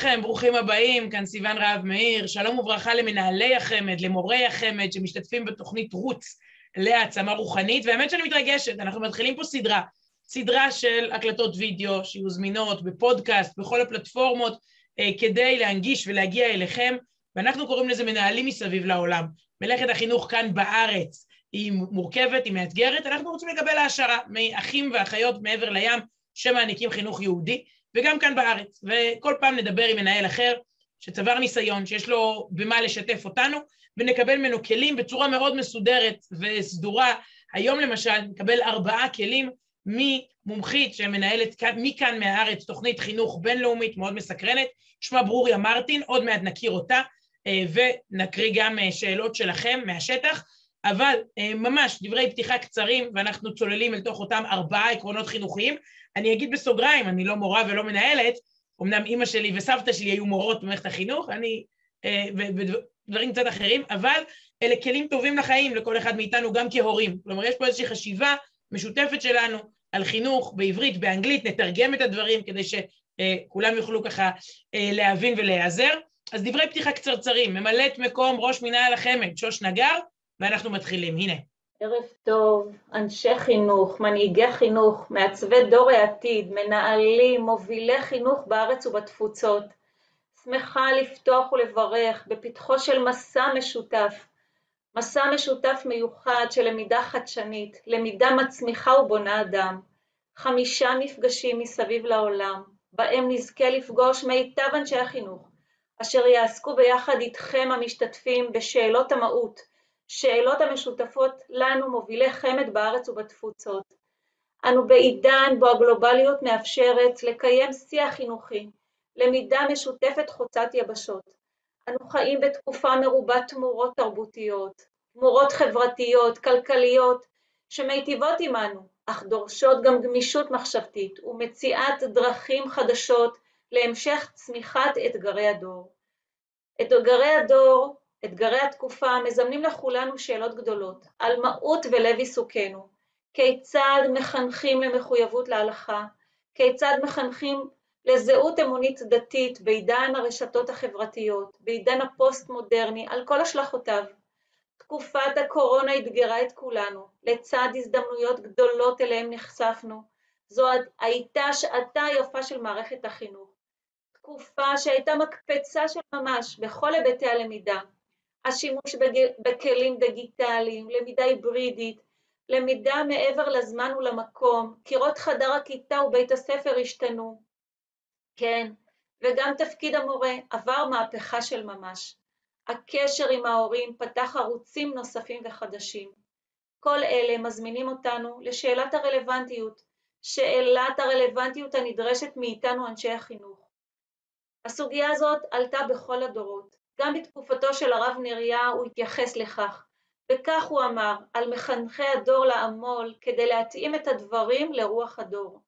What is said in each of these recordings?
לכם, ברוכים הבאים, כאן סיוון רהב מאיר, שלום וברכה למנהלי החמ"ד, למורי החמ"ד שמשתתפים בתכנית רוץ לעצמה רוחנית, והאמת שאני מתרגשת, אנחנו מתחילים פה סדרה של הקלטות וידאו שיהיו זמינות בפודקאסט, בכל הפלטפורמות, כדי להנגיש ולהגיע אליכם, ואנחנו קוראים לזה מנהלים מסביב לעולם. מלאכת החינוך כאן בארץ היא מורכבת, היא מאתגרת, אנחנו רוצים לקבל העשרה מאחים ואחיות מעבר לים שמעניקים חינוך יהודי, וגם כאן בארץ, וכל פעם נדבר עם מנהל אחר שצבר ניסיון, שיש לו במה לשתף אותנו, ונקבל ממנו כלים בצורה מאוד מסודרת וסדורה. היום למשל נקבל 4 כלים ממומחית שמנהלת מכאן מהארץ תוכנית חינוך בינלאומית מאוד מסקרנת, שמה ברוריה מרטין, עוד מעט נכיר אותה, ונקריא גם שאלות שלכם מהשטח, אבל ממש דברי פתיחה קצרים, ואנחנו צוללים אל תוך אותם 4 עקרונות חינוכיים. אני אגיד בסוגריים, אני לא מורה ולא מנהלת, אמנם אמא שלי וסבתא שלי היו מורות במערכת החינוך, אני ודברים קצת אחרים, אבל אלה כלים טובים לחיים לכל אחד מאיתנו, גם כהורים. כלומר, יש פה איזושהי חשיבה משותפת שלנו על חינוך בעברית, באנגלית, נתרגם את הדברים כדי שכולם יוכלו ככה להבין ולהיעזר. אז דברי פתיחה קצרצרים, ממלאת מקום ראש מנהל החמ"ד, שוש נגר, ואנחנו מתחילים, הנה. ערב טוב, אנשי חינוך, מנהיגי חינוך, מעצבי דור העתיד, מנהלים, מובילי חינוך בארץ ובתפוצות. שמחה לפתוח ולברך בפתחו של מסע משותף מיוחד של למידה חדשנית, למידה מצמיחה ובונה אדם. 5 מפגשים מסביב לעולם, בהם נזכה לפגוש מיטב אנשי החינוך, אשר יעסקו ביחד איתכם המשתתפים בשאלות המהות, שאלות המשותפות לנו מובילי חמ"ד בארץ ובתפוצות. אנו בעידן בו הגלובליות מאפשרת לקיים שיח חינוכי, למידה משותפת חוצת יבשות. אנו חיים בתקופה מרובת תמורות תרבותיות, תמורות חברתיות, כלכליות, שמיטיבות עמנו, אך דורשות גם גמישות מחשבתית ומציאת דרכים חדשות להמשך צמיחת אתגרי הדור. אתגרי התקופה מזמנים לכולנו שאלות גדולות על מהות ולב עיסוקנו. כיצד מחנכים למחויבות להלכה? כיצד מחנכים לזהות אמונית דתית בעידן הרשתות החברתיות, בעידן הפוסט-מודרני, על כל השלכותיו? תקופת הקורונה אתגרה את כולנו, לצד הזדמנויות גדולות אליהם נחשפנו. זו הייתה שעתה יפה של מערכת החינוך. תקופה שהייתה מקפצה של ממש בכל היבטי הלמידה. השימוש בכלים דיגיטליים, למידה היברידית, למידה מעבר לזמן ולמקום, קירות חדר הכיתה ובית הספר השתנו. כן, וגם תפקיד המורה עבר מהפכה של ממש. הקשר עם ההורים פתח ערוצים נוספים וחדשים. כל אלה מזמינים אותנו לשאלת הרלוונטיות, שאלת הרלוונטיות הנדרשת מאיתנו אנשי החינוך. הסוגיה הזאת עלתה בכל הדורות, גם בתקופתו של הרב נריה הוא התייחס לכך, וכך הוא אמר, על מחנכי הדור לעמול כדי להתאים את הדברים לרוח הדור.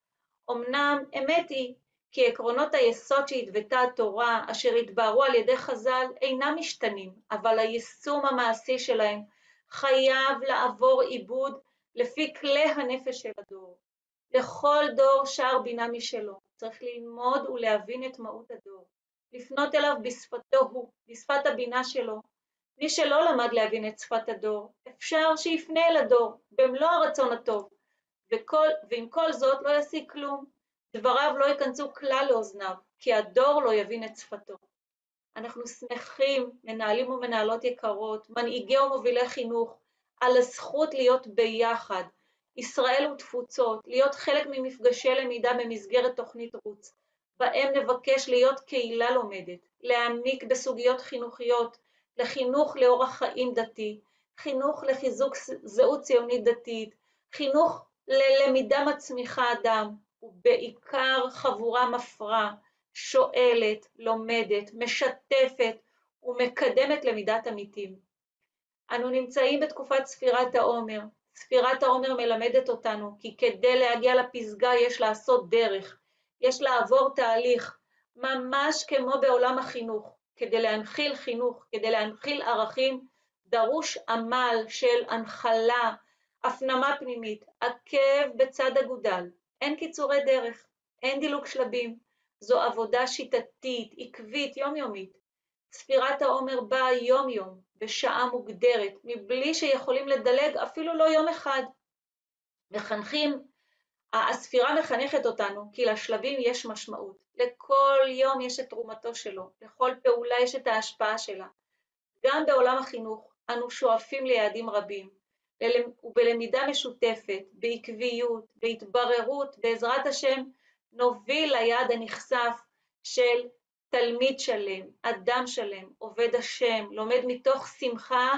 אמנם אמת היא כי עקרונות היסוד שהתוותה התורה, אשר התבהרו על ידי חז"ל, אינם משתנים, אבל היישום המעשי שלהם חייב לעבור עיבוד לפי כלי הנפש של הדור. לכל דור שער בינה משלו, צריך ללמוד ולהבין את מהות הדור, לפנות אליו בשפתו הוא, בשפת הבינה שלו. מי שלא למד להבין את שפת הדור, אפשר שיפנה אל הדור במלוא הרצון הטוב, ועם כל זאת לא ישיג כלום. דבריו לא ייכנסו כלל לאוזניו, כי הדור לא יבין את שפתו. אנחנו שמחים, מנהלים ומנהלות יקרות, מנהיגי ומובילי חינוך, על הזכות להיות ביחד, ישראל ותפוצות, להיות חלק ממפגשי למידה במסגרת תוכנית רוץ, בהם נבקש להיות קהילה לומדת, להעמיק בסוגיות חינוכיות, לחינוך לאורח חיים דתי, חינוך לחיזוק זהות ציונית דתית, חינוך ללמידה מצמיחה אדם, ובעיקר חבורה מפרה, שואלת, לומדת, משתפת ומקדמת למידת אמיתים. אנו נמצאים בתקופת ספירת העומר. ספירת העומר מלמדת אותנו כי כדי להגיע לפסגה יש לעשות דרך, יש לעבור תהליך, ממש כמו בעולם החינוך. כדי להנחיל חינוך, כדי להנחיל ערכים, דרוש עמל של הנחלה, הפנמה פנימית, עקב בצד אגודל. אין קיצורי דרך, אין דילוג שלבים. זו עבודה שיטתית, עקבית, יומיומית. ספירת העומר באה יום-יום, בשעה מוגדרת, מבלי שיכולים לדלג אפילו לא יום אחד. הספירה מחנכת אותנו, כי לשלבים יש משמעות. לכל יום יש את תרומתו שלו, לכל פעולה יש את ההשפעה שלה. גם בעולם החינוך אנו שואפים ליעדים רבים, ובלמידה משותפת, בעקביות, בהתבררות, בעזרת השם, נוביל ליעד הנחשף של תלמיד שלם, אדם שלם, עובד השם, לומד מתוך שמחה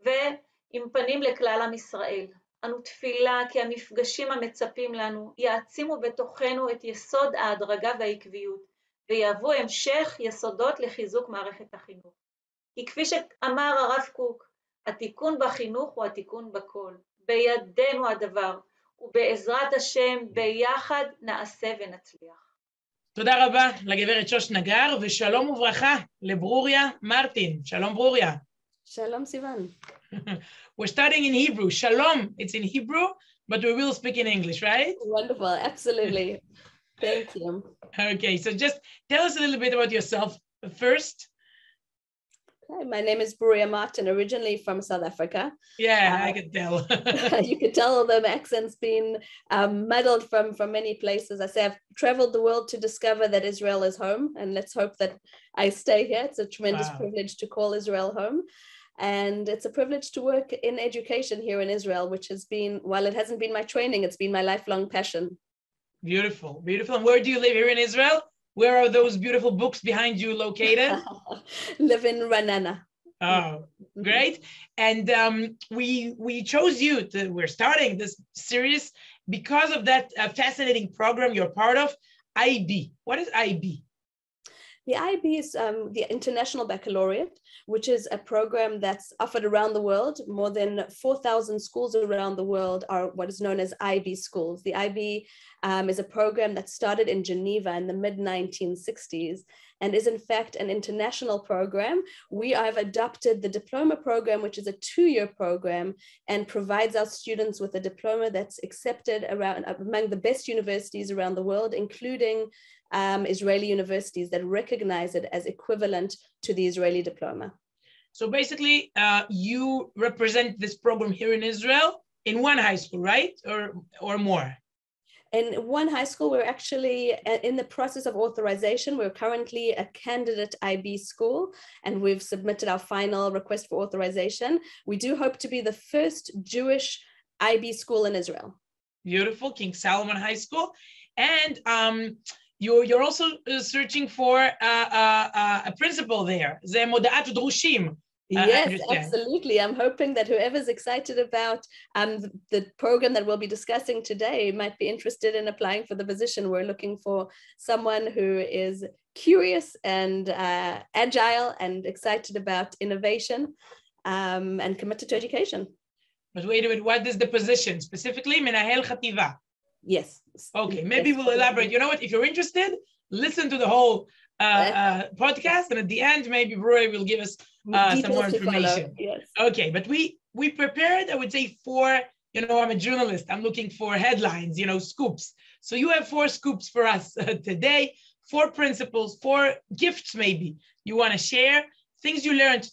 ועם פנים לכלל עם ישראל. אנו תפילה כי המפגשים המצפים לנו יעצימו בתוכנו את יסוד ההדרגה והעקביות, ויהוו המשך יסודות לחיזוק מערכת החינוך. כי כפי שאמר הרב קוק, התיקון בחינוך הוא התיקון בכל. בידינו הדבר, ובעזרת השם ביחד נעשה ונצליח. תודה רבה לגברת שוש נגר, ושלום וברכה לברוריה מרטין. שלום ברוריה. שלום סיוון. We're starting in Hebrew. Shalom, it's in Hebrew, but we will speak in English, right? Wonderful, absolutely. Thank you. Okay, so just tell us a little bit about yourself first. Okay, my name is Brorיה Martin, originally from South Africa. Yeah, I could tell. You could tell the accent's been muddled from many places. I say I've traveled the world to discover that Israel is home, and let's hope that I stay here. It's a tremendous privilege to call Israel home. And it's a privilege to work in education here in Israel, which has been, while it hasn't been my training, it's been my lifelong passion. Beautiful, beautiful. And where do you live here in Israel? Where are those beautiful books behind you located? Live in Ranana. Oh, great. And we chose you we're starting this series because of that fascinating program you're part of, IB. What is IB? The IB is the International Baccalaureate, which is a program that's offered around the world. More than 4,000 schools around the world are what is known as IB schools. The IB is a program that started in Geneva in the mid-1960s and is in fact an international program. We have adopted the diploma program, which is a 2-year program and provides our students with a diploma that's accepted among the best universities around the world, including Israeli universities that recognize it as equivalent to the Israeli diploma. So basically, you represent this program here in Israel in one high school, right? Or more? In one high school, we're actually in the process of authorization. We're currently a candidate IB school, and we've submitted our final request for authorization. We do hope to be the first Jewish IB school in Israel. Beautiful, King Solomon High School. And you're also searching for a principal there. זה מודעת דרושים. Yes, absolutely. I'm hoping that whoever's excited about the program that we'll be discussing today might be interested in applying for the position. We're looking for someone who is curious and agile and excited about innovation and committed to education. But wait a minute, what is the position? Specifically, מנהל חטיבה. Yes. Okay, maybe we'll elaborate. You know what? If you're interested, listen to the whole podcast, and at the end, maybe Roy will give us some more information. Yes. Okay, but we prepared, I would say, 4, I'm a journalist. I'm looking for headlines, scoops. So you have 4 scoops for us today, 4 principles, 4 gifts maybe you want to share, things you learned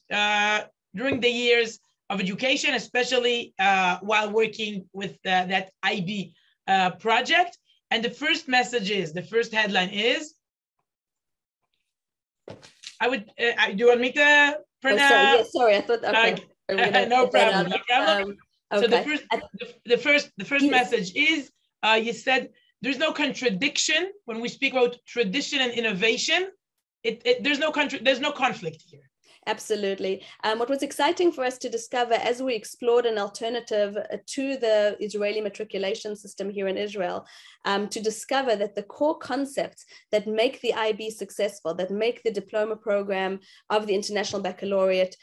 during the years of education, especially while working with that IB project. And the first message is, the first headline is, do you want me to pronounce? Sorry, I thought, okay. No problem. Okay. So the first message is, you said there's no contradiction when we speak about tradition and innovation. There's no conflict here. Absolutely. What was exciting for us to discover as we explored an alternative to the Israeli matriculation system here in Israel, to discover that the core concepts that make the IB successful, that make the diploma program of the International Baccalaureate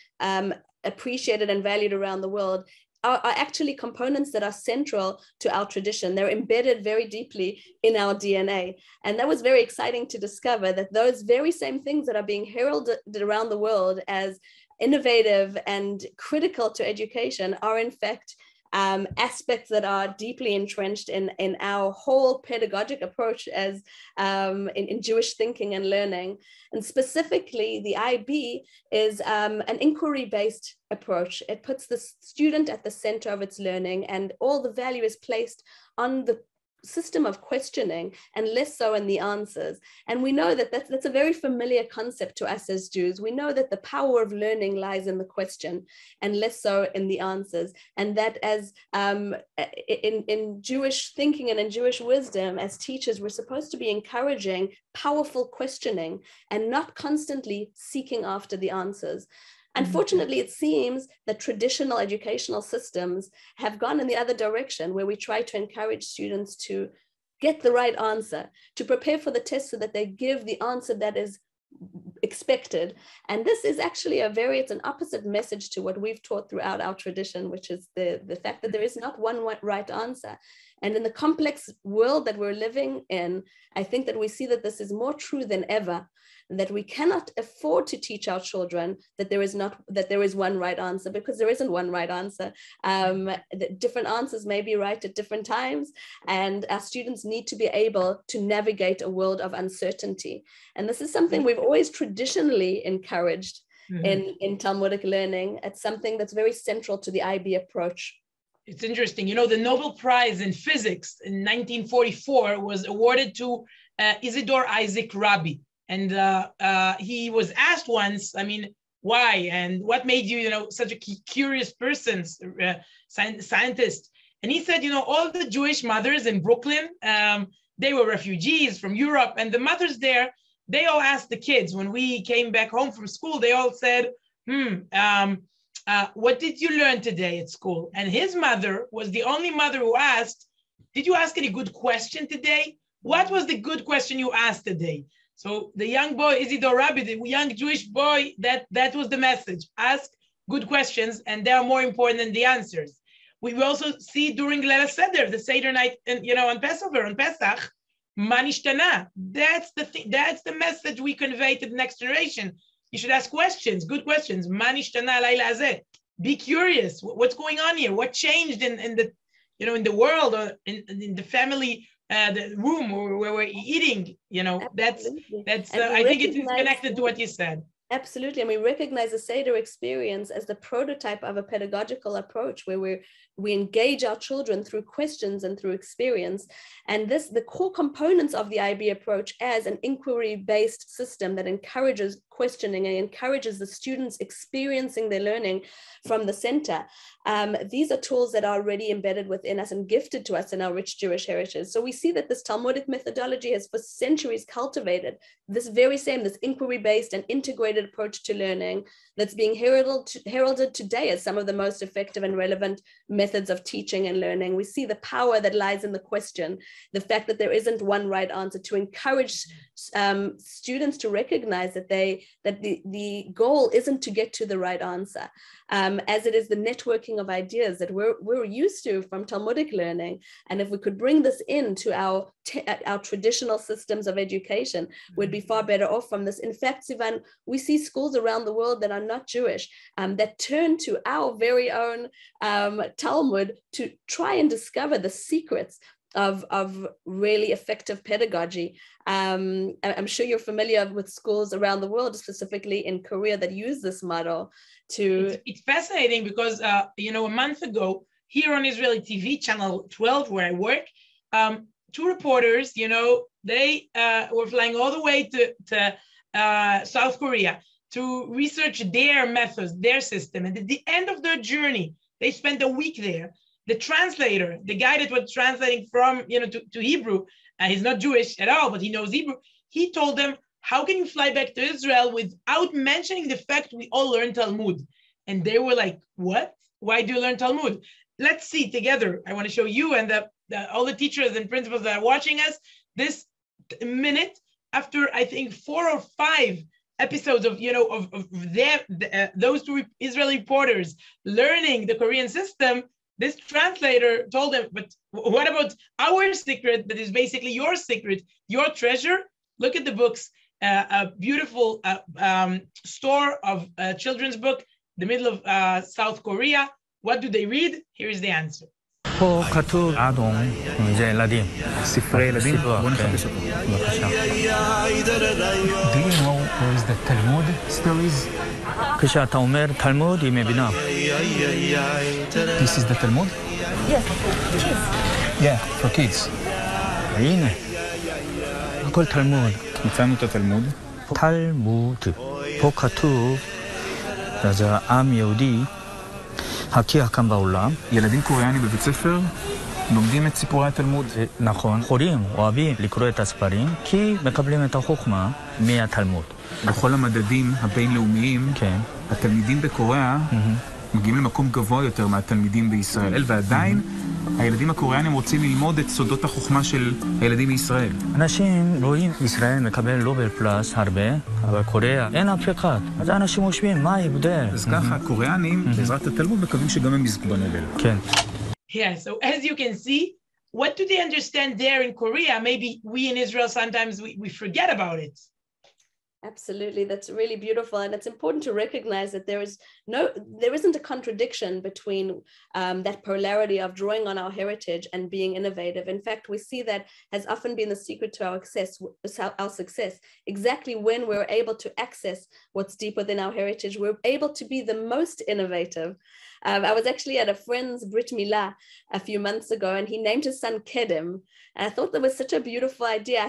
appreciated and valued around the world, are actually components that are central to our tradition. They're embedded very deeply in our DNA. And that was very exciting to discover that those very same things that are being heralded around the world as innovative and critical to education are in fact aspects that are deeply entrenched in our whole pedagogic approach as in Jewish thinking and learning. And specifically, the IB is an inquiry-based approach. It puts the student at the center of its learning, and all the value is placed on the system of questioning and less so in the answers. And we know that that's a very familiar concept to us as Jews. We know that the power of learning lies in the question and less so in the answers. And that as in Jewish thinking and in Jewish wisdom, as teachers, we're supposed to be encouraging powerful questioning and not constantly seeking after the answers. Unfortunately, it seems that traditional educational systems have gone in the other direction, where we try to encourage students to get the right answer, to prepare for the test so that they give the answer that is expected. And this is actually it's an opposite message to what we've taught throughout our tradition, which is the fact that there is not one right answer. And in the complex world that we're living in, I think that we see that this is more true than ever, that we cannot afford to teach our children that there is one right answer, because there isn't one right answer. Different answers may be right at different times, and our students need to be able to navigate a world of uncertainty. And this is something we've always traditionally encouraged in Talmudic learning. It's something that's very central to the IB approach. It's interesting. You know, the Nobel Prize in Physics in 1944 was awarded to Isidore Isaac Rabi. And he was asked once, I mean, why? And what made you, such a curious person, scientist? And he said, all the Jewish mothers in Brooklyn, they were refugees from Europe. And the mothers there, they all asked the kids, when we came back home from school, they all said, what did you learn today at school? And his mother was the only mother who asked, did you ask any good question today? What was the good question you asked today? So the young boy, Isidore Rabi, the young Jewish boy, that was the message. Ask good questions, and they are more important than the answers. We also see during Leil Seder, the Seder night, and on Passover, on Pesach, Ma nishtana. That's the message we convey to the next generation. You should ask questions, good questions. Ma nishtana layla hazeh. Be curious. What's going on here? What changed in the in the world, or in the family? The room where we're eating, that's I think it's connected to what you said. Absolutely, and we recognize the Seder experience as the prototype of a pedagogical approach where we engage our children through questions and through experience. And the core components of the IB approach as an inquiry-based system that encourages questioning and encourages the students experiencing their learning from the center. These are tools that are already embedded within us and gifted to us in our rich Jewish heritage. So we see that this Talmudic methodology has for centuries cultivated this inquiry-based and integrated approach to learning that's being heralded today as some of the most effective and relevant methods of teaching and learning. We see the power that lies in the question, the fact that there isn't one right answer, to encourage students to recognize that the goal isn't to get to the right answer, as it is the networking of ideas that we're used to from Talmudic learning. And if we could bring this into our traditional systems of education, we'd be far better off from this. In fact, סיוון, we see schools around the world that are not Jewish that turn to our very own Talmud to try and discover the secrets of really effective pedagogy. I'm sure you're familiar with schools around the world, specifically in Korea, that use this model to... It's fascinating because, a month ago, here on Israeli TV, channel 12, where I work, two reporters, they were flying all the way to South Korea to research their methods, their system. And at the end of their journey, they spent a week there. The translator, the guy that was translating from, to Hebrew, he's not Jewish at all, but he knows Hebrew. He told them, how can you fly back to Israel without mentioning the fact we all learn Talmud? And they were like, what? Why do you learn Talmud? Let's see together. I want to show you and all the teachers and principals that are watching us this minute after, I think, 4 or 5 episodes of those two Israeli reporters learning the Korean system. This translator told them, but what about our secret that is basically your secret, your treasure? Look at the books, a beautiful store of children's book, the middle of South Korea. What do they read? Here is the answer. פה כתוב אדום, זה ילדים. ספרי ילדים? בוא נחפש אותו. בבקשה. Do you know where is the Talmud stories? כשאתה אומר תלמוד, היא מבינה. This is the Talmud? Yes, Yeah, for kids. הנה, הכל תלמוד. מצאנו את התלמוד. תלמוד. פה כתוב, זה עם יהודי, הכי חכם בעולם. ילדים קוריאנים בבית ספר לומדים את סיפורי התלמוד. נכון, הורים אוהבים לקרוא את הספרים, כי מקבלים את החוכמה מהתלמוד. בכל המדדים הבינלאומיים, כן. התלמידים בקוריאה מגיעים למקום גבוה יותר מהתלמידים בישראל, ועדיין הילדים הקוריאנים רוצים ללמוד את סודות החוכמה של הילדים מישראל. אנשים רואים ישראל מקבל נובל פלאס הרבה, אבל קוריאה אין אף אחד. אז אנשים חושבים, מה ההבדל? אז ככה, הקוריאנים בעזרת התלמוד מקווים שגם הם יזכו בנובל. כן. Yeah, so as you can see, what do they understand there in Korea? Maybe we in Israel sometimes we forget about it. Absolutely, that's really beautiful, and it's important to recognize that there isn't a contradiction between that polarity of drawing on our heritage and being innovative. In fact, we see that has often been the secret to our success. Exactly when we're able to access what's deep within our heritage, we're able to be the most innovative. I was actually at a friend's Brit Milah a few months ago, and he named his son Kedem. And I thought that was such a beautiful idea.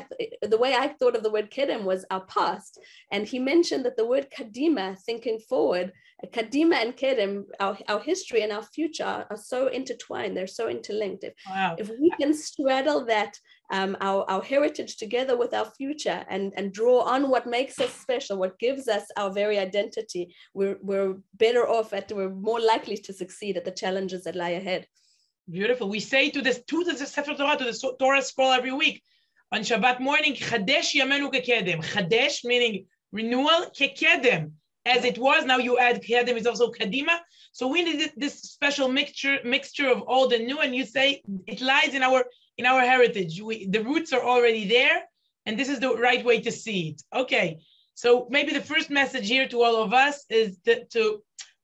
The way I thought of the word Kedem was our past. And he mentioned that the word Kadima, thinking forward, Kadima and Kedem, our history and our future are so intertwined. They're so interlinked. If we can straddle that, our heritage together with our future and draw on what makes us special, what gives us our very identity, we're better off, we're more likely to succeed at the challenges that lie ahead. Beautiful. We say to the Sefer Torah, to the Torah scroll every week on Shabbat morning, Chadesh Yamenu Kekedem. Chadesh meaning renewal, Kekedem. As it was, now you add Kedem is also Kadima. So we need this special mixture of old and new, and you say it lies in our heritage. The roots are already there, and this is the right way to see it. Okay, so maybe the first message here to all of us is to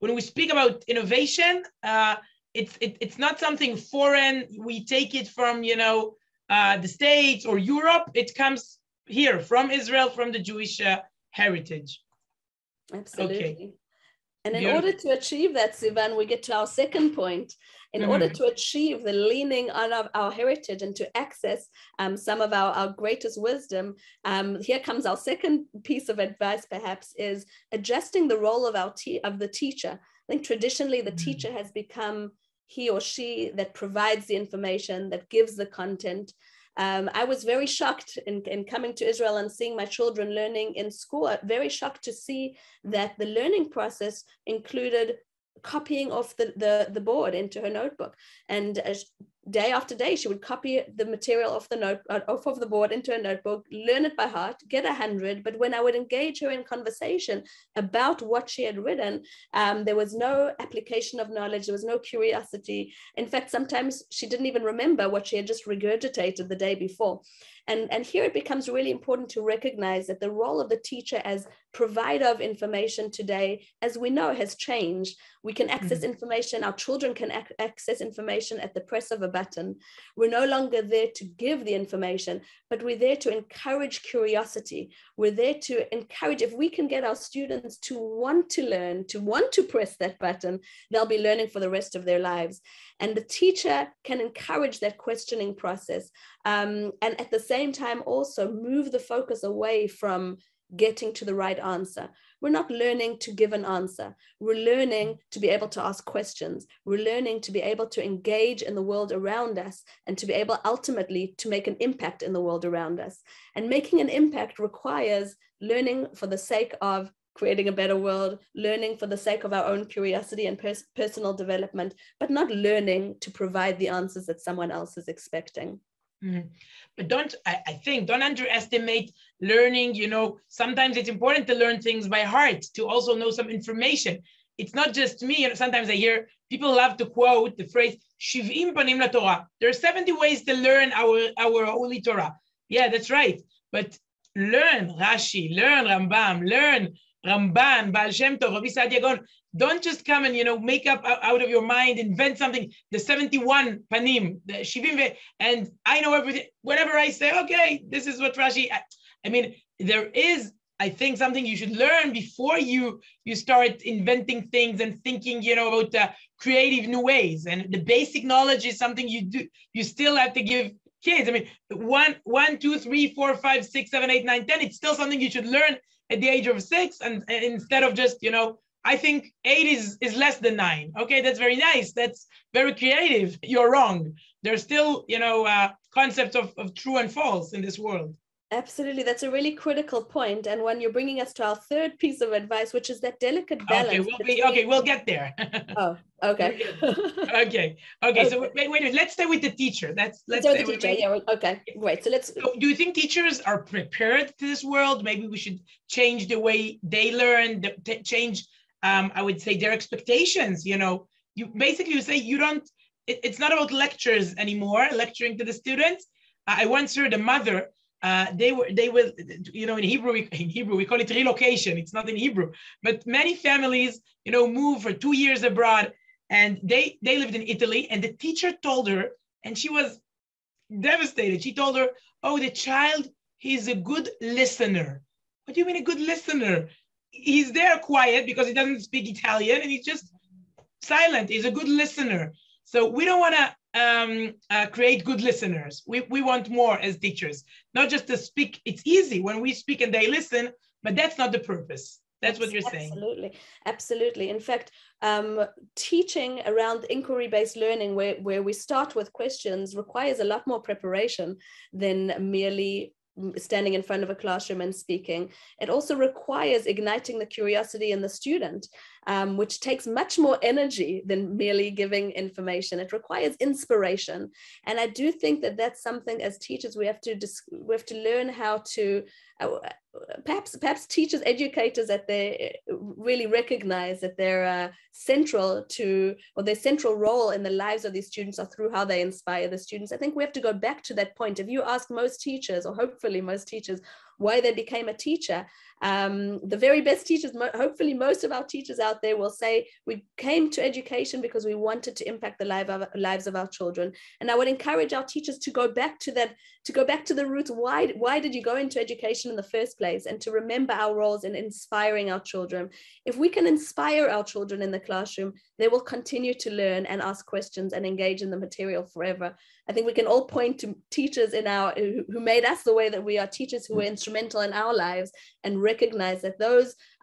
when we speak about innovation, it's not something foreign. We take it from the States or Europe. It comes here from Israel, from the Jewish heritage. Absolutely. Okay. And in order to achieve that, סיוון, we get to our second point. In order to achieve the leaning on our heritage and to access some of our greatest wisdom, here comes our second piece of advice, perhaps, is adjusting the role of the teacher. I think traditionally the teacher has become he or she that provides the information, that gives the content. I was very shocked in coming to Israel and seeing my children learning in school, very shocked to see that the learning process included copying off the board into her notebook. And day after day, she would copy the material off the board into a notebook, learn it by heart, get 100. But when I would engage her in conversation about what she had written, there was no application of knowledge. There was no curiosity. In fact, sometimes she didn't even remember what she had just regurgitated the day before. And here it becomes really important to recognize that the role of the teacher as provider of information today, as we know, has changed. We can access information, our children can access information at the press of a button. We're no longer there to give the information, but we're there to encourage curiosity. We're there to encourage, if we can get our students to want to learn, to want to press that button, they'll be learning for the rest of their lives. And the teacher can encourage that questioning process. And at the same time also move the focus away from getting to the right answer. We're not learning to give an answer. We're learning to be able to ask questions. We're learning to be able to engage in the world around us and to be able ultimately to make an impact in the world around us. And making an impact requires learning for the sake of creating a better world, learning for the sake of our own curiosity and personal development, but not learning to provide the answers that someone else is expecting. But don't underestimate learning. Sometimes it's important to learn things by heart, to also know some information. It's not just me. Sometimes I hear people love to quote the phrase, 70 panim laTorah. There are 70 ways to learn our holy Torah. Yeah, that's right. But learn Rashi, learn Rambam, learn Ramban, Baal Shem Tov, Rabbi Saadia Gaon. don't just come and, make up out of your mind, invent something, the 71 panim, the 70, and I know everything. Whatever I say, okay, this is what Rashi, I mean, there is, I think, something you should learn before you start inventing things and thinking, about creative new ways. And the basic knowledge is something you still have to give kids. I mean, 1, 2, 3, 4, 5, 6, 7, 8, 9, 10, it's still something you should learn at the age of 6, and instead of just, I think 8 is less than 9. Okay, that's very nice. That's very creative. You're wrong. There's still, concepts of true and false in this world. Absolutely. That's a really critical point. And when you're bringing us to our third piece of advice, which is that delicate balance. Okay, we'll get there. Oh, okay. Okay. So wait, let's stay with the teacher. Let's stay with the teacher. Yeah, okay, great. So do you think teachers are prepared to this world? Maybe we should change the way they learn, change, I would say, their expectations. You say it's not about lectures anymore, lecturing to the students. I once heard a mother. They were, in Hebrew we call it relocation. It's not in Hebrew, but many families, move for 2 years abroad, and they lived in Italy, and the teacher told her, and she was devastated. She told her, "Oh, the child, he's a good listener." What do you mean a good listener? He's there quiet because he doesn't speak Italian, and he's just silent. He's a good listener. So we don't want to create good listeners. We want more as teachers, not just to speak. It's easy when we speak and they listen, but that's not the purpose. That's what you're saying. Absolutely. In fact, teaching around inquiry-based learning, where we start with questions, requires a lot more preparation than merely standing in front of a classroom and speaking. It also requires igniting the curiosity in the student, which takes much more energy than merely giving information. It requires inspiration. And I do think that that's something as teachers we have to learn how to, perhaps teachers, educators, that they really recognize that they're central to, or their central role in the lives of these students are through how they inspire the students. I think we have to go back to that point. If you ask most teachers, or hopefully most teachers, why they became a teacher, the very best teachers, hopefully most of our teachers out there will say, we came to education because we wanted to impact the lives of our children. And I would encourage our teachers to go back to that, to go back to the roots. Why did you go into education in the first place? And to remember our roles in inspiring our children. If we can inspire our children in the classroom, they will continue to learn and ask questions and engage in the material forever. I think we can all point to teachers who made us the way that we are, teachers who were instrumental in our lives, and recognize that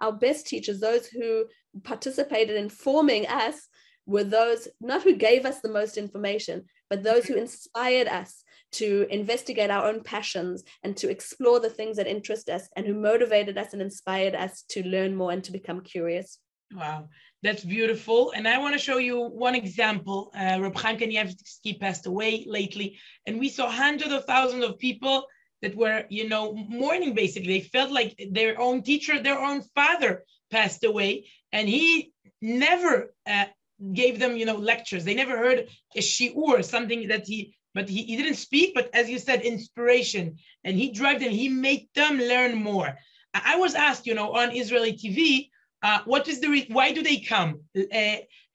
our best teachers, those who participated in forming us, were those not who gave us the most information, but those who inspired us to investigate our own passions and to explore the things that interest us, and who motivated us and inspired us to learn more and to become curious. Wow, that's beautiful. And I want to show you one example. Reb Kanievsky passed away lately, and we saw hundreds of thousands of people that were, mourning basically. They felt like their own teacher, their own father passed away, and he never gave them, lectures. They never heard a shiur, something that he didn't speak, but as you said, inspiration. And he drove them, he made them learn more. I was asked, on Israeli TV, what is why do they come?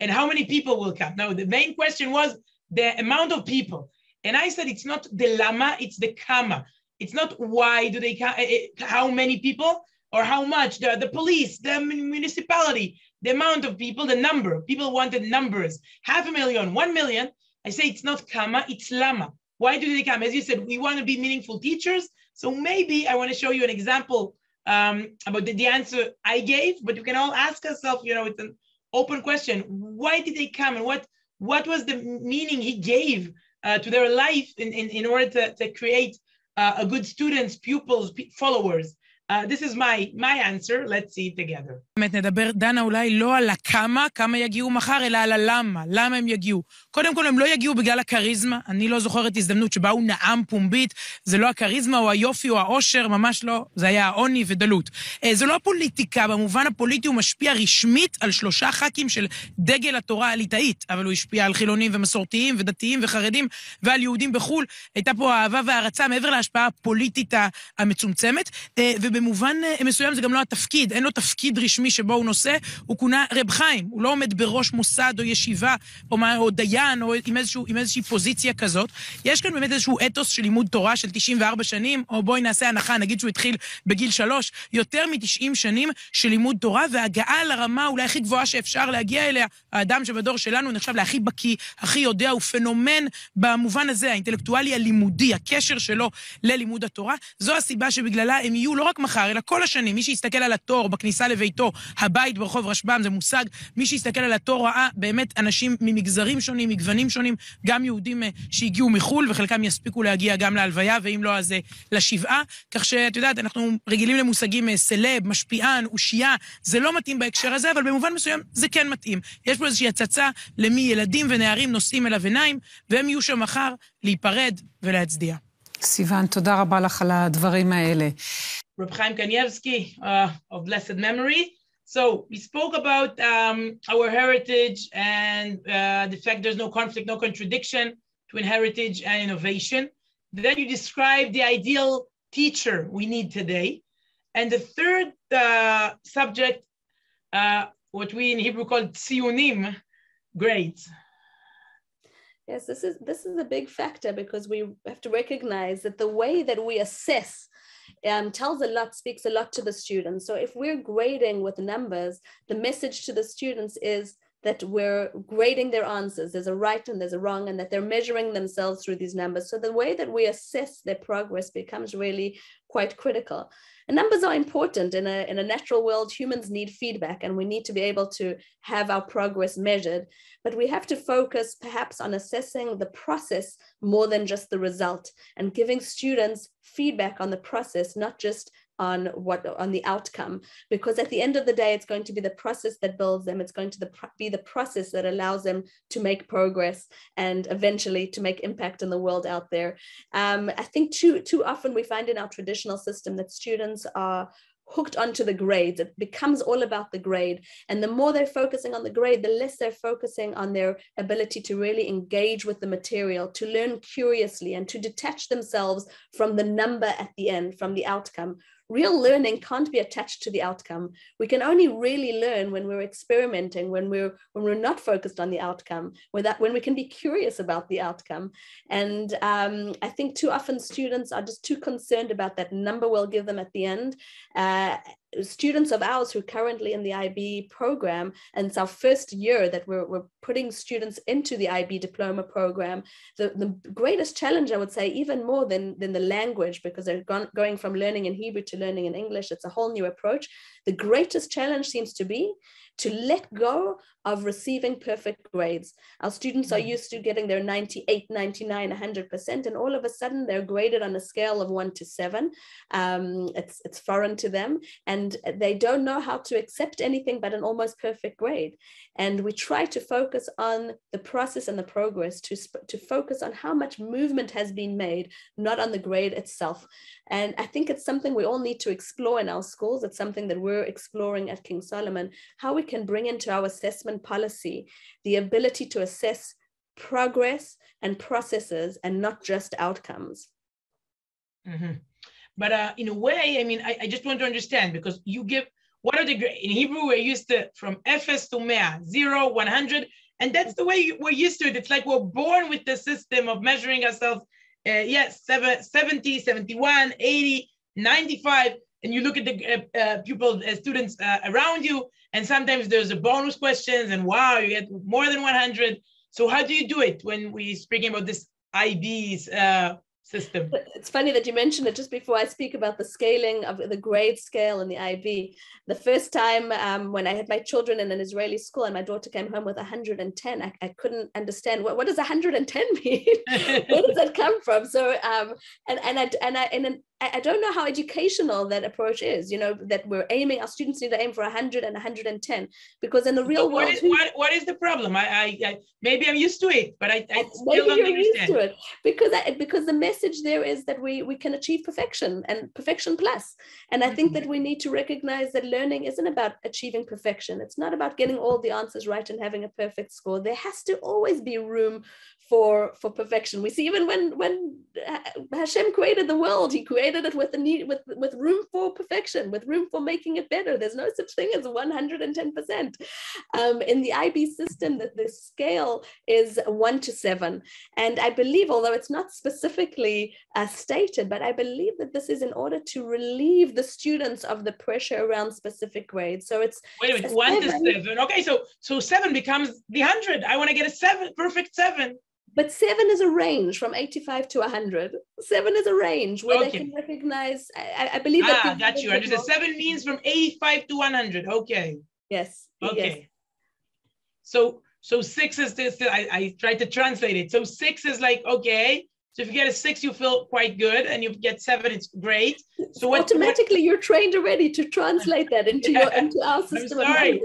And how many people will come? Now, the main question was the amount of people. And I said, it's not the lama, it's the kama. It's not why do they come, how many people or how much, the police, the municipality, the amount of people, the number. People wanted numbers, 500,000, 1 million. I say it's not kama, it's lama. Why do they come? As you said, we want to be meaningful teachers. So maybe I want to show you an example about the answer I gave, but you can all ask yourself, it's an open question. Why did they come, and what was the meaning he gave to their life in order to create a good students, pupils, followers? This is my answer. Let's see it together. באמת נדבר, דנה, אולי לא על כמה יגיעו מחר, אלא על הלמה, למה הם יגיעו. קודם כל, הם לא יגיעו בגלל הכריזמה. אני לא זוכרת הזדמנות שבה הוא נאם פומבית. זה לא הכריזמה או היופי או העושר, ממש לא. זה היה העוני ודלות. זו לא הפוליטיקה, במובן הפוליטי הוא משפיע רשמית על 3 ח"כים של דגל התורה הליטאית, אבל הוא השפיע על חילונים ומסורתיים ודתיים וחרדים ועל יהודים בחול. הייתה פה אהבה והערצה מעבר להשפעה הפוליטית המצומצמת, במובן מסוים זה גם לא התפקיד, אין לו תפקיד רשמי שבו הוא נושא, הוא כונה רב חיים, הוא לא עומד בראש מוסד או ישיבה או דיין או עם איזושהי פוזיציה כזאת. יש כאן באמת איזשהו אתוס של לימוד תורה של 94 שנים, או בואי נעשה הנחה, נגיד שהוא התחיל בגיל 3, יותר מ-90 שנים של לימוד תורה, והגעה לרמה אולי הכי גבוהה שאפשר להגיע אליה. האדם שבדור שלנו נחשב להכי בקיא, הכי יודע, הוא פנומן במובן הזה, האינטלקטואלי הלימודי, הקשר שלו ללימוד התורה. זו הסיבה שבגללה הם יהיו לא רק מחר, אלא כל השנים. מי שיסתכל על התור בכניסה לביתו, הבית ברחוב רשב"ם, זה מושג, מי שיסתכל על התור ראה באמת אנשים ממגזרים שונים, מגוונים שונים, גם יהודים שהגיעו מחול, וחלקם יספיקו להגיע גם להלוויה, ואם לא אז לשבעה, כך שאת יודעת, אנחנו רגילים למושגים סלב, משפיען, אושייה, זה לא מתאים בהקשר הזה, אבל במובן מסוים זה כן מתאים. יש פה איזושהי הצצה למי ילדים ונערים נושאים אליו עיניים, והם יהיו שם מחר להיפרד ולהצדיע. סיוון, תודה רבה לך על הדברים האלה. Reb Chaim Kanievsky of blessed memory. So we spoke about our heritage and the fact there's no conflict, no contradiction between heritage and innovation. Then you described the ideal teacher we need today. And the third subject, what we in Hebrew call tzionim, grades. Yes, this is a big factor because we have to recognize that the way that we assess tells a lot, speaks a lot to the students. So if we're grading with numbers, the message to the students is that we're grading their answers. There's a right and there's a wrong, and that they're measuring themselves through these numbers. So the way that we assess their progress becomes really quite critical. And numbers are important. In a natural world, humans need feedback, and we need to be able to have our progress measured. But we have to focus perhaps on assessing the process more than just the result, and giving students feedback on the process, not just on the outcome, because at the end of the day, it's going to be the process that builds them. It's going to be the process that allows them to make progress and eventually to make impact in the world out there. I think too often we find in our traditional system that students are hooked onto the grades. It becomes all about the grade. And the more they're focusing on the grade, the less they're focusing on their ability to really engage with the material, to learn curiously, and to detach themselves from the number at the end, from the outcome. Real learning can't be attached to the outcome. We can only really learn when we're experimenting, when we're not focused on the outcome, when we can be curious about the outcome. And I think too often students are just too concerned about that number we'll give them at the end. Students of ours who are currently in the IB program, and it's our first year that we're putting students into the IB diploma program, the greatest challenge, I would say, even more than the language, because they're going from learning in Hebrew to learning in English. It's a whole new approach. The greatest challenge seems to be to let go of receiving perfect grades. Our students are used to getting their 98, 99, 100%, and all of a sudden they're graded on a scale of 1 to 7. It's foreign to them, and they don't know how to accept anything but an almost perfect grade. And we try to focus on the process and the progress, to focus on how much movement has been made, not on the grade itself. And I think it's something we all need to explore in our schools. It's something that we're exploring at King Solomon, how we can bring into our assessment policy the ability to assess progress and processes and not just outcomes. Mm-hmm. But in a way, I mean, I just want to understand, because you give, what are the grades? In Hebrew, we're used to from 0 to 100, 0, 100, and that's the way we're used to it. It's like we're born with the system of measuring ourselves, 70, 71, 80, 95, and you look at the pupils, students around you, and sometimes there's a bonus questions, and wow, you get more than 100. So how do you do it when we're speaking about this IB's system? It's funny that you mentioned it just before I speak about the scaling of the grade scale in the IB. The first time when I had my children in an Israeli school and my daughter came home with 110, I couldn't understand what does 110 mean? Where does that come from? So I don't know how educational that approach is, you know, that we're aiming, our students need to aim for 100 and 110, because in the real world... What is the problem? I maybe I'm used to it, but I still don't understand. Used to it. Because the message there is that we can achieve perfection and perfection plus. And I think that we need to recognize that learning isn't about achieving perfection. It's not about getting all the answers right and having a perfect score. There has to always be room for perfection. We see even when Hashem created the world, he created it with the need, with room for perfection, with room for making it better. There's no such thing as 110%. In the IB system, that the scale is 1 to 7. And I believe, although it's not specifically stated, but I believe that this is in order to relieve the students of the pressure around specific grades. So it's— Wait a minute, 1 to 7. Okay, so 7 becomes the 100. I want to get a 7, perfect 7. But 7 is a range from 85 to 100. 7 is a range where they can recognize. I believe that. Got you. Understood. 7 means from 85 to 100. Okay. Yes. Okay. Yes. So 6 is this. I tried to translate it. So 6 is like, okay. So if you get a 6, you feel quite good, and you get 7, it's great. So automatically you're trained already to translate that into into our system. I'm sorry.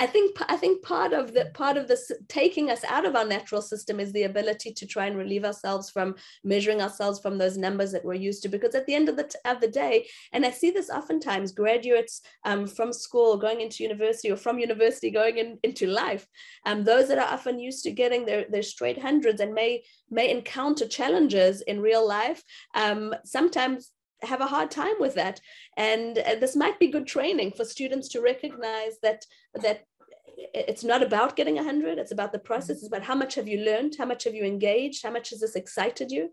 I think part of this taking us out of our natural system is the ability to try and relieve ourselves from measuring ourselves from those numbers that we're used to. Because at the end of the day, and I see this oftentimes, graduates from school going into university, or from university going into life, those that are often used to getting their straight hundreds and may encounter challenges in real life, sometimes have a hard time with that. And this might be good training for students to recognize that it's not about getting 100, it's about the process. It's about how much have you learned, how much have you engaged, how much has this excited you.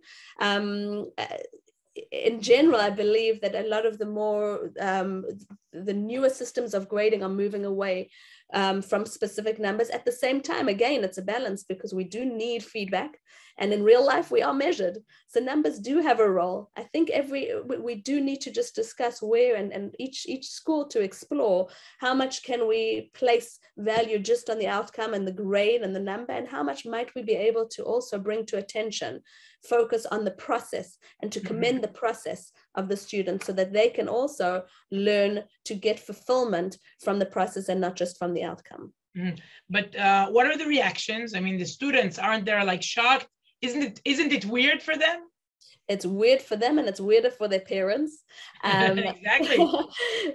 In general, I believe that a lot of the more the newer systems of grading are moving away from specific numbers. At the same time, again, it's a balance, because we do need feedback, and in real life we are measured, so numbers do have a role. I think we do need to just discuss where, and each school to explore how much can we place value just on the outcome and the grade and the number, and how much might we be able to also bring to attention, focus on the process, and to commend the process of the students, so that they can also learn to get fulfillment from the process and not just from the outcome. But what are the reactions? I mean, the students, aren't they like shocked? Isn't it weird for them? It's weird for them, and it's weirder for their parents. Exactly.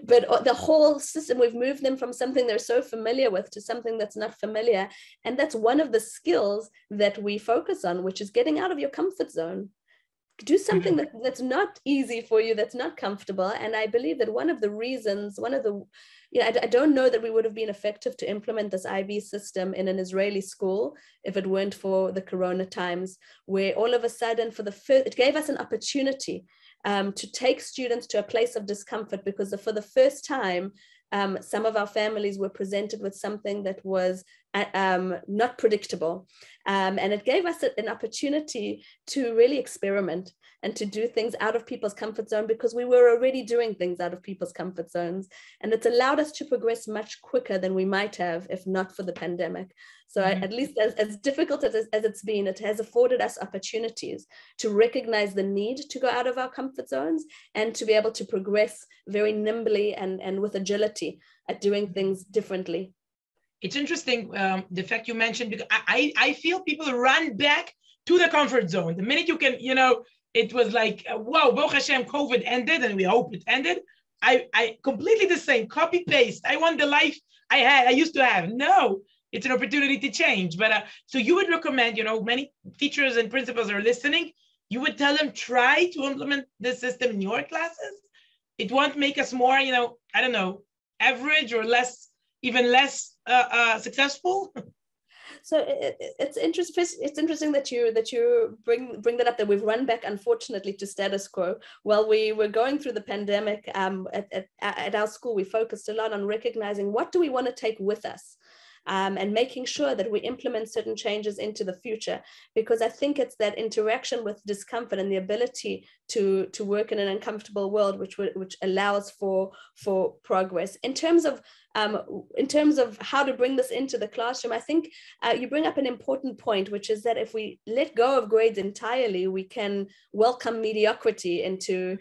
But the whole system, we've moved them from something they're so familiar with to something that's not familiar. And that's one of the skills that we focus on, which is getting out of your comfort zone. Do something that's not easy for you, that's not comfortable. And I believe that one of the reasons, I don't know that we would have been effective to implement this IB system in an Israeli school if it weren't for the Corona times, where all of a sudden it gave us an opportunity to take students to a place of discomfort, because for the first time, some of our families were presented with something that was not predictable. And it gave us an opportunity to really experiment and to do things out of people's comfort zone, because we were already doing things out of people's comfort zones. And it's allowed us to progress much quicker than we might have if not for the pandemic. So at least as difficult as it's been, it has afforded us opportunities to recognize the need to go out of our comfort zones and to be able to progress very nimbly and with agility at doing things differently. It's interesting, the fact you mentioned, because I feel people run back to the comfort zone. The minute you can, it was like, wow, Baruch Hashem, COVID ended, and we hope it ended. I completely the same, copy paste. I want the life I used to have. No, it's an opportunity to change. But so you would recommend, many teachers and principals are listening. You would tell them, try to implement this system in your classes. It won't make us more, I don't know, average or even less successful. So it's interesting that you bring that up, that we've run back, unfortunately, to status quo. While we were going through the pandemic, at our school, we focused a lot on recognizing what do we want to take with us. And making sure that we implement certain changes into the future, because I think it's that interaction with discomfort and the ability to work in an uncomfortable world which allows for progress. In terms of how to bring this into the classroom, I think you bring up an important point, which is that if we let go of grades entirely, we can welcome mediocrity into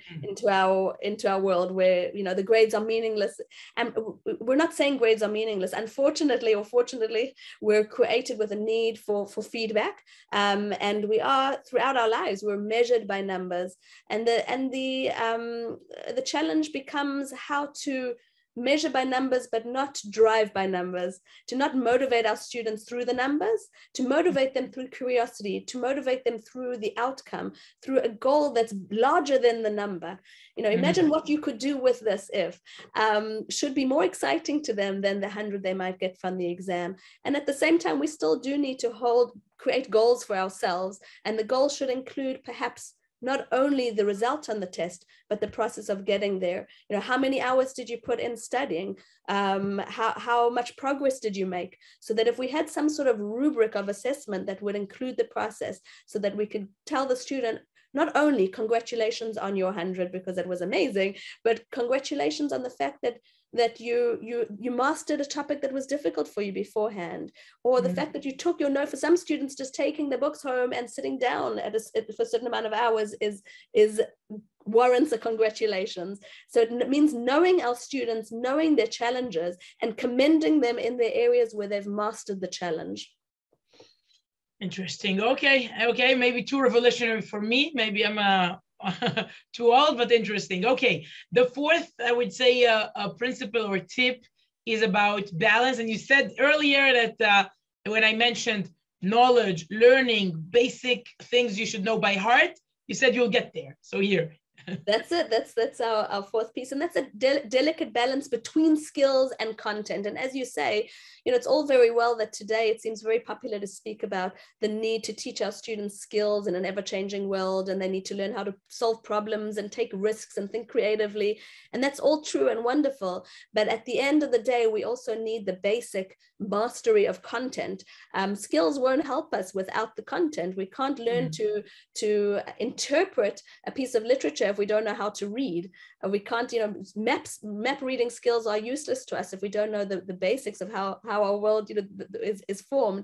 our world, where the grades are meaningless. And we're not saying grades are meaningless. Unfortunately or fortunately, we're created with a need for feedback, and we are, throughout our lives, we're measured by numbers, and the challenge becomes how to measure by numbers, but not drive by numbers, to not motivate our students through the numbers, to motivate them through curiosity, to motivate them through the outcome, through a goal that's larger than the number. You know, imagine what you could do with this if, should be more exciting to them than the 100 they might get from the exam. And at the same time, we still do need to create goals for ourselves. And the goal should include perhaps not only the result on the test, but the process of getting there. You know, how many hours did you put in studying? How much progress did you make? So that if we had some sort of rubric of assessment that would include the process, so that we could tell the student, not only congratulations on your 100 because it was amazing, but congratulations on the fact that you mastered a topic that was difficult for you beforehand, or the fact that you took your note. For some students, just taking their books home and sitting down for a certain amount of hours is warrants a congratulations. So it means knowing our students, knowing their challenges, and commending them in the areas where they've mastered the challenge. Interesting. Okay. Maybe too revolutionary for me. Maybe I'm too old, but interesting. Okay. The fourth, I would say, a principle or tip is about balance. And you said earlier that when I mentioned knowledge, learning, basic things you should know by heart, you said you'll get there. So here. That's it. That's our fourth piece. And that's a delicate balance between skills and content. And as you say, you know, it's all very well that today it seems very popular to speak about the need to teach our students skills in an ever-changing world, and they need to learn how to solve problems and take risks and think creatively. And that's all true and wonderful. But at the end of the day, we also need the basic mastery of content. Skills won't help us without the content. We can't learn to interpret a piece of literature if we don't know how to read. We can't, you know, map reading skills are useless to us if we don't know the basics of how our world, you know, is formed.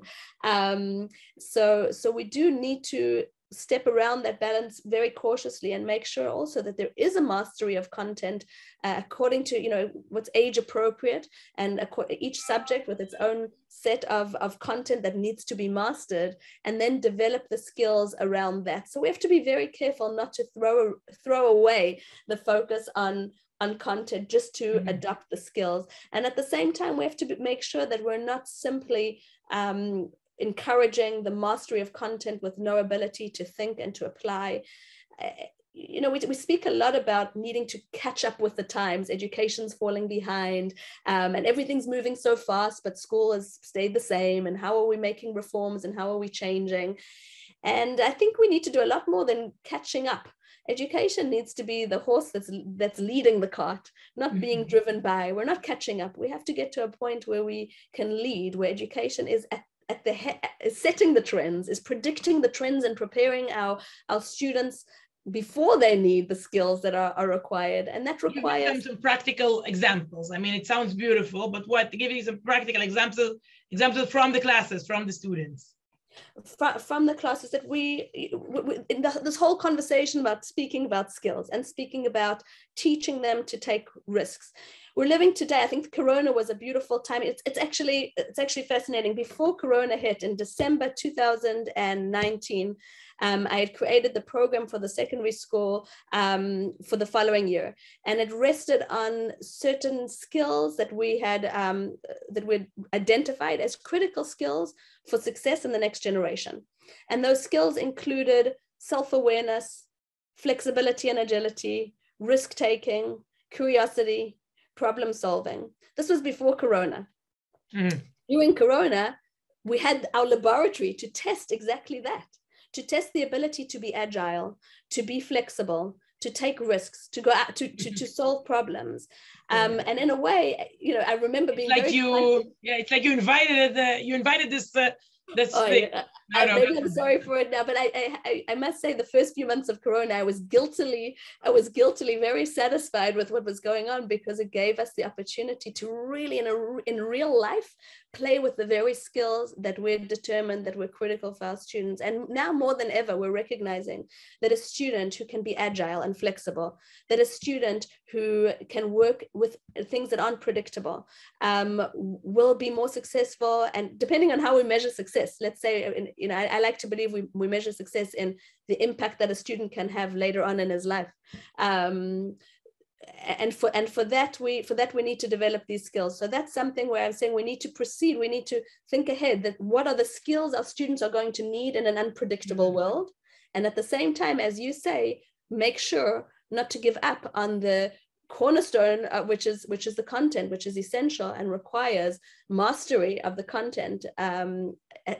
So we do need to step around that balance very cautiously and make sure also that there is a mastery of content according to, you know, what's age appropriate, and each subject with its own set of content that needs to be mastered, and then develop the skills around that. So we have to be very careful not to throw away the focus on content just to adopt the skills. And at the same time, we have to make sure that we're not simply encouraging the mastery of content with no ability to think and to apply. You know, we speak a lot about needing to catch up with the times. Education's falling behind, and everything's moving so fast, but school has stayed the same. And how are we making reforms, and how are we changing? And I think we need to do a lot more than catching up. Education needs to be the horse that's leading the cart, not being driven by. We're not catching up. We have to get to a point where we can lead, where education is at the head, is setting the trends, is predicting the trends and preparing our students before they need the skills that are required. And that requires... Give them some practical examples. I mean, it sounds beautiful, but what? Give you some practical examples from the classes, from the students. From the classes that in this whole conversation about speaking about skills and speaking about teaching them to take risks. We're living today, I think Corona was a beautiful time. It's actually fascinating. Before Corona hit in December 2019, I had created the program for the secondary school for the following year. And it rested on certain skills that we had that we'd identified as critical skills for success in the next generation. And those skills included self-awareness, flexibility and agility, risk-taking, curiosity, problem solving. This was before Corona. During Corona, we had our laboratory to test exactly that, to test the ability to be agile, to be flexible, to take risks, to go out, to solve problems. And in a way, you know, I remember being it's like you invited this thing. Yeah. I'm sorry for it now, but I must say the first few months of Corona, I was guiltily very satisfied with what was going on, because it gave us the opportunity to really in real life play with the very skills that we're determined that were critical for our students. And now more than ever, we're recognizing that a student who can be agile and flexible, that a student who can work with things that aren't predictable, will be more successful. And depending on how we measure success, let's say, you know, I like to believe we measure success in the impact that a student can have later on in his life. for that we need to develop these skills. So that's something where I'm saying we need to proceed. We need to think ahead that what are the skills our students are going to need in an unpredictable world, and at the same time, as you say, make sure not to give up on the cornerstone, which is the content, which is essential and requires mastery of the content,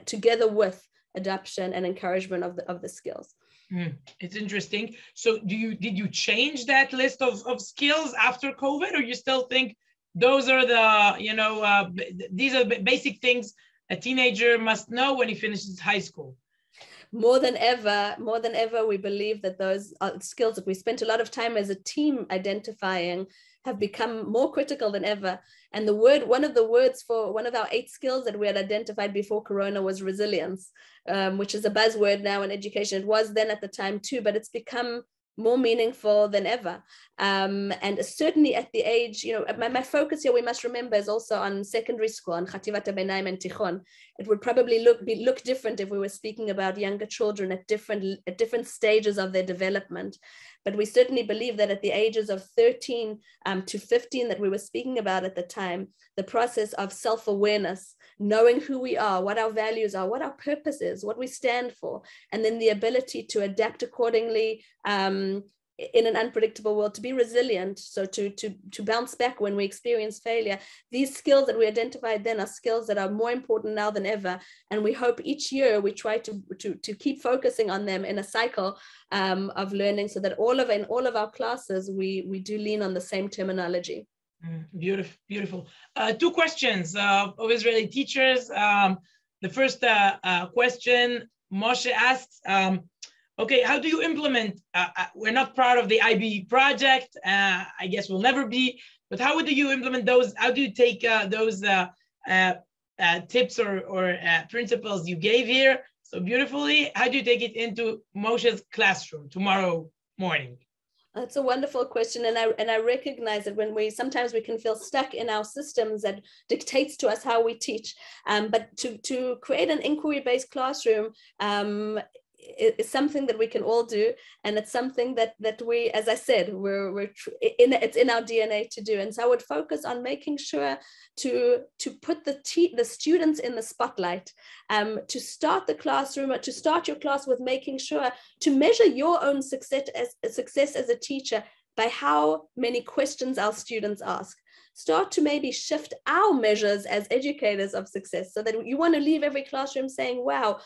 together with adoption and encouragement of the skills. It's interesting. So did you change that list of skills after COVID, or you still think those are the, these are the basic things a teenager must know when he finishes high school? More than ever, we believe that those skills that we spent a lot of time as a team identifying have become more critical than ever. And one of the words for one of our 8 skills that we had identified before Corona was resilience, which is a buzzword now in education. It was then at the time too, but it's become more meaningful than ever. And certainly at the age, my focus here, we must remember, is also on secondary school, on Chativat HaBeinaim and Tichon. It would probably look different if we were speaking about younger children at different stages of their development. But we certainly believe that at the ages of 13 to 15 that we were speaking about at the time, the process of self-awareness, knowing who we are, what our values are, what our purpose is, what we stand for, and then the ability to adapt accordingly in an unpredictable world, to be resilient, so to bounce back when we experience failure. These skills that we identified then are skills that are more important now than ever, and we hope each year we try to keep focusing on them in a cycle of learning, so that in all of our classes we do lean on the same terminology. Beautiful. 2 questions of Israeli teachers. The first question, Moshe asks, okay, how do you implement, we're not part of the IB project, I guess we'll never be, but how do you implement those, how do you take those tips or principles you gave here so beautifully, how do you take it into Moshe's classroom tomorrow morning? That's a wonderful question, and I recognize that when sometimes we can feel stuck in our systems that dictates to us how we teach, but to create an inquiry-based classroom is something that we can all do, and it's something that we, as I said, it's in our DNA to do. And so I would focus on making sure to put the students in the spotlight, to start the classroom, or to start your class with making sure to measure your own success as a teacher by how many questions our students ask. Start to maybe shift our measures as educators of success, so that you want to leave every classroom saying, wow,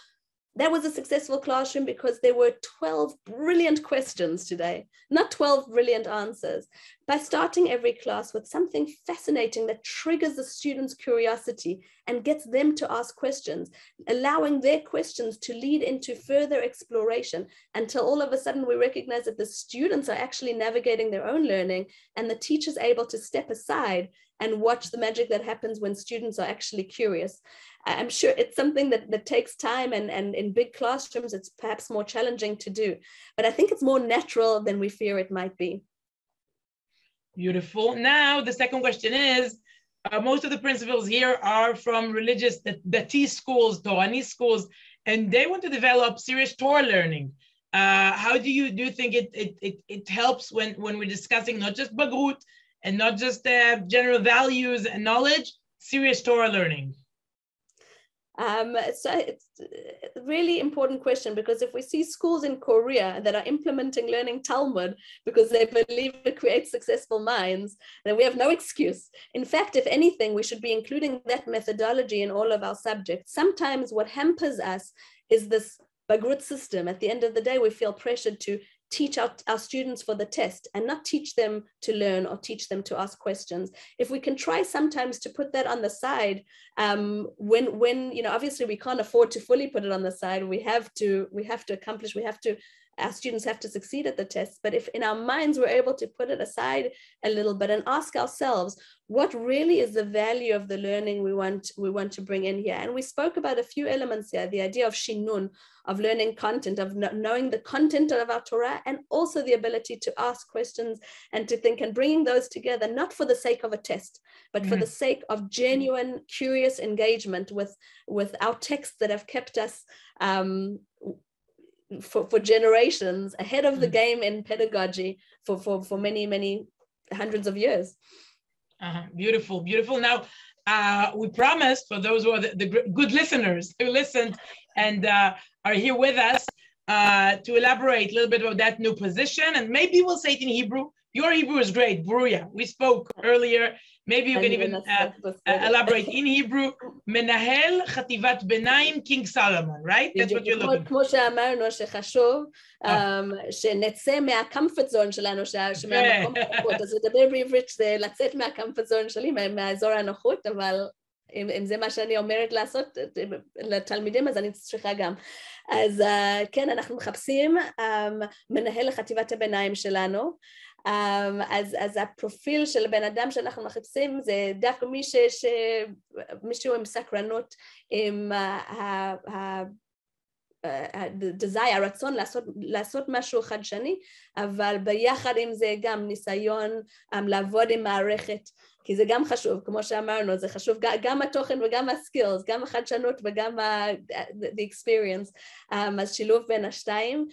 that was a successful classroom because there were 12 brilliant questions today, not 12 brilliant answers. By starting every class with something fascinating that triggers the students' curiosity and gets them to ask questions, allowing their questions to lead into further exploration until all of a sudden we recognize that the students are actually navigating their own learning and the teacher's able to step aside and watch the magic that happens when students are actually curious. I'm sure it's something that takes time, and in big classrooms, it's perhaps more challenging to do, but I think it's more natural than we fear it might be. Beautiful. Now, the second question is, most of the principals here are from religious, Dati schools, Torani schools, and they want to develop serious Torah learning. How do you think it helps when we're discussing not just Bagrut, and not just general values and knowledge, serious Torah learning? So it's a really important question, because if we see schools in Korea that are implementing learning Talmud because they believe it creates successful minds, then we have no excuse. In fact, if anything, we should be including that methodology in all of our subjects. Sometimes what hampers us is this Bagrut system. At the end of the day, we feel pressured to teach our students for the test and not teach them to learn or teach them to ask questions. If we can try sometimes to put that on the side, when obviously we can't afford to fully put it on the side, we have to accomplish, our students have to succeed at the tests. But if in our minds we're able to put it aside a little bit and ask ourselves, what really is the value of the learning we want to bring in here? And we spoke about a few elements here, the idea of shinun, of learning content, of knowing the content of our Torah, and also the ability to ask questions and to think, and bringing those together, not for the sake of a test, but for the sake of genuine, curious engagement with our texts that have kept us for generations ahead of the game in pedagogy for many hundreds of years. Beautiful, beautiful. Now, we promised for those who are the good listeners who listened and are here with us to elaborate a little bit about that new position, and maybe we'll say it in Hebrew. Your Hebrew is great, Brurya. We spoke earlier. Maybe you can even elaborate in Hebrew. Menahel Chativat Benaim King Solomon, right? That's what you're looking for. כמו שאמרנו שחשוב שנצא מהקומפורט זון שלנו, שמהמקום הנוחות. אז לדבר בעברית זה לצאת מהקומפורט זון שלי, מהאזור הנוחות, אבל אם זה מה שאני אומרת לעשות לתלמידים, אז אני צריכה גם. אז כן, אנחנו מחפשים מנהל לחטיבת הביניים שלנו, אז הפרופיל של בן אדם שאנחנו מחפשים זה דווקא מישהו עם סקרנות, עם הרצון לעשות משהו חדשני, אבל ביחד עם זה גם ניסיון לעבוד עם מערכת, כי זה גם חשוב, כמו שאמרנו, זה חשוב גם התוכן וגם הסקילס, גם החדשנות וגם the experience, אז שילוב בין השתיים.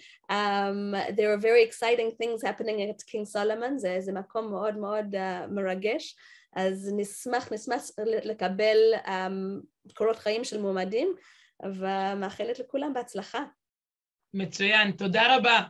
There are very exciting things happening at King Solomon, זה מקום מאוד מאוד מרגש, אז נשמח לקבל קורות חיים של מועמדים, ומאחלת לכולם בהצלחה. מצוין, תודה רבה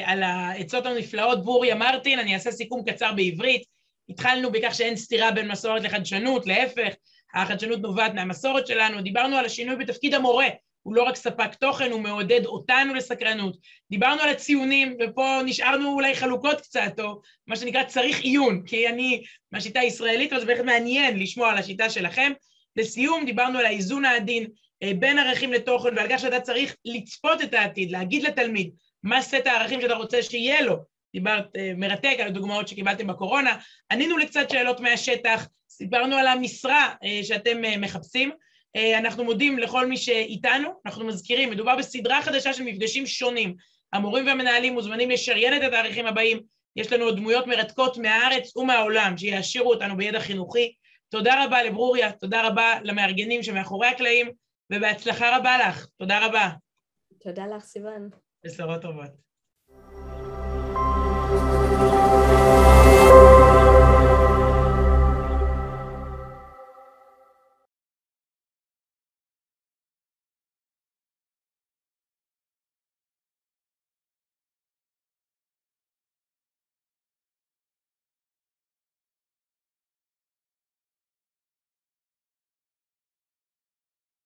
על העצות הנפלאות, ברוריה, מרטין. אני אעשה סיכום קצר בעברית. התחלנו בכך שאין סתירה בין מסורת לחדשנות, להפך, החדשנות נובעת מהמסורת שלנו. דיברנו על השינוי בתפקיד המורה, הוא לא רק ספק תוכן, הוא מעודד אותנו לסקרנות. דיברנו על הציונים, ופה נשארנו אולי חלוקות קצת, או מה שנקרא צריך עיון, כי אני מהשיטה הישראלית, אבל זה בהחלט מעניין לשמוע על השיטה שלכם. לסיום, דיברנו על האיזון העדין בין ערכים לתוכן, ועל כך שאתה צריך לצפות את העתיד, להגיד לתלמיד מה סט הערכים שאתה רוצה שיהיה לו. דיברת מרתק על הדוגמאות שקיבלתם בקורונה, ענינו לקצת שאלות מהשטח, סיפרנו על המשרה שאתם מחפשים, אנחנו מודים לכל מי שאיתנו, אנחנו מזכירים, מדובר בסדרה חדשה של מפגשים שונים, המורים והמנהלים מוזמנים לשריין את התאריכים הבאים, יש לנו עוד דמויות מרתקות מהארץ ומהעולם, שיעשירו אותנו בידע חינוכי. תודה רבה לברוריה, תודה רבה למארגנים שמאחורי הקלעים, ובהצלחה רבה לך. תודה רבה. תודה לך, סיוון. בשורות טובות.